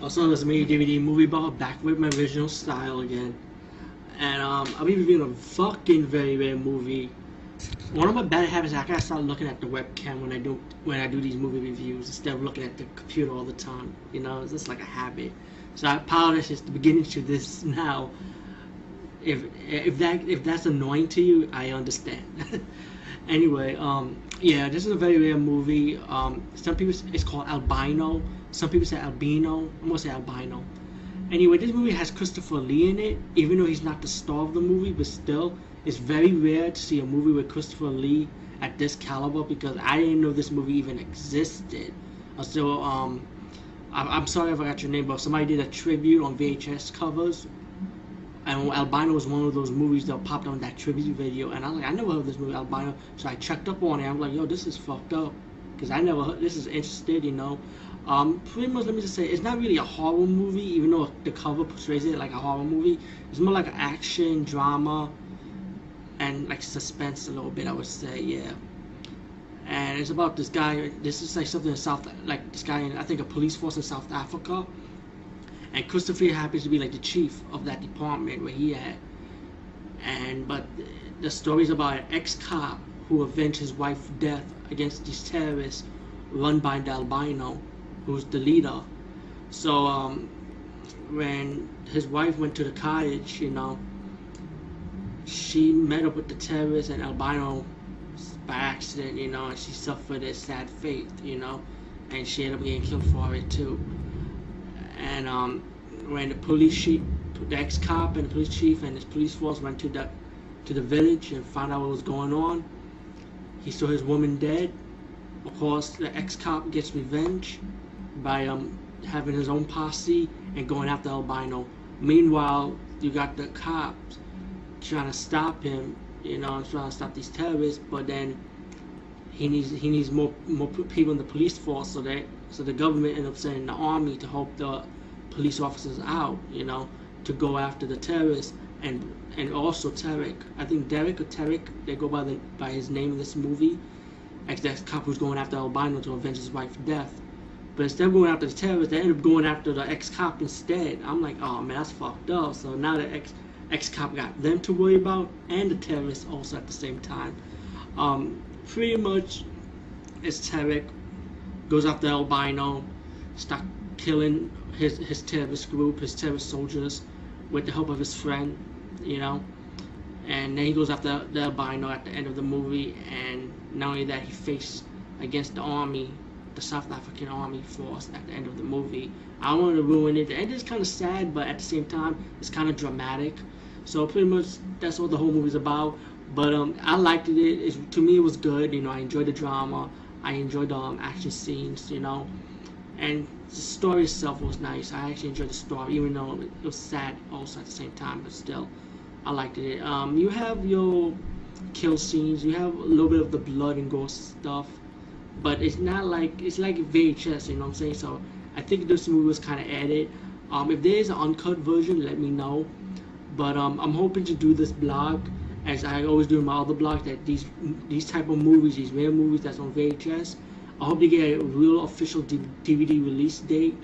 Also, this made DVD movie bar back with my original style again. And I'll be reviewing a fucking very rare movie. One of my bad habits is I gotta start looking at the webcam when I do these movie reviews instead of looking at the computer all the time. You know, it's just like a habit. So I apologize just beginning to this now. If that's annoying to you, I understand. Anyway, yeah, this is a very rare movie. Some people it's called Albino. Some people say Albino. I'm gonna say Albino. Anyway, this movie has Christopher Lee in it, even though he's not the star of the movie, but still, it's very rare to see a movie with Christopher Lee at this caliber because I didn't know this movie even existed. So, I'm sorry if I got your name, but somebody did a tribute on VHS covers, and Albino was one of those movies that popped on that tribute video, and I was like, I never heard of this movie, Albino, so I checked up on it. I'm like, yo, this is fucked up, because I never heard, this is interested, you know. Pretty much, let me just say, it's not really a horror movie, even though the cover portrays it like a horror movie. It's more like an action, drama, and like suspense a little bit, I would say, yeah. And it's about this guy, this is like something in like this guy in, I think, a police force in South Africa. And Christopher happens to be like the chief of that department where he at. But the story is about an ex-cop who avenged his wife's death against these terrorists run by the Albino, who's the leader. So when his wife went to the cottage, you know, she met up with the terrorists and Albino by accident, you know, and she suffered a sad fate, you know, and she ended up getting killed for it too. And when the police chief, the ex-cop and the police chief and his police force went to the village and found out what was going on, he saw his woman dead. Of course, the ex-cop gets revenge by having his own posse and going after Albino. Meanwhile, you got the cops trying to stop him, you know, trying to stop these terrorists. But then he needs more people in the police force, so the government ended up sending the army to help the police officers out, you know, to go after the terrorists. And also Tarek, I think Derek or Tarek, they go by his name in this movie. Ex-cop who's going after Albino to avenge his wife's death. But instead of going after the terrorists, they end up going after the ex-cop instead. I'm like, oh man, that's fucked up. So now the ex-cop got them to worry about, and the terrorists also at the same time. Pretty much, it's Tarek goes after Albino, start killing his terrorist group, his terrorist soldiers, with the help of his friend, you know. And then he goes after the Albino at the end of the movie, and not only that, he faced against the army, the South African army force at the end of the movie. I don't want to ruin it. The end is kind of sad, but at the same time, it's kind of dramatic. So pretty much that's what the whole movie's about. But I liked it. To me, it was good. You know, I enjoyed the drama. I enjoyed the action scenes. You know, and the story itself was nice. I actually enjoyed the story, even though it was sad also at the same time. But still, I liked it. You have your kill scenes. You have a little bit of the blood and gore stuff, but it's not like, it's like VHS. You know what I'm saying? So I think this movie was kind of added. If there is an uncut version, let me know. But I'm hoping to do this blog, as I always do in my other blogs, that these type of movies, these rare movies that's on VHS, I hope they get a real official DVD release date.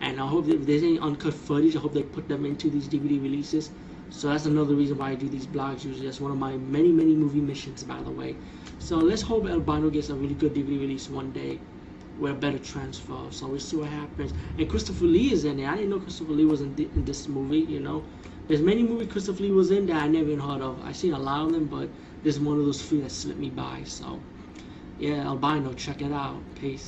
And I hope that if there's any uncut footage, I hope they put them into these DVD releases. So that's another reason why I do these blogs usually. That's one of my many movie missions, by the way. So let's hope Albino gets a really good DVD release one day with a better transfer. So we'll see what happens. And Christopher Lee is in it. I didn't know Christopher Lee was in this movie, you know. There's many movies Christopher Lee was in that I never even heard of. I've seen a lot of them, but this is one of those few that slipped me by. So yeah, Albino, check it out. Peace.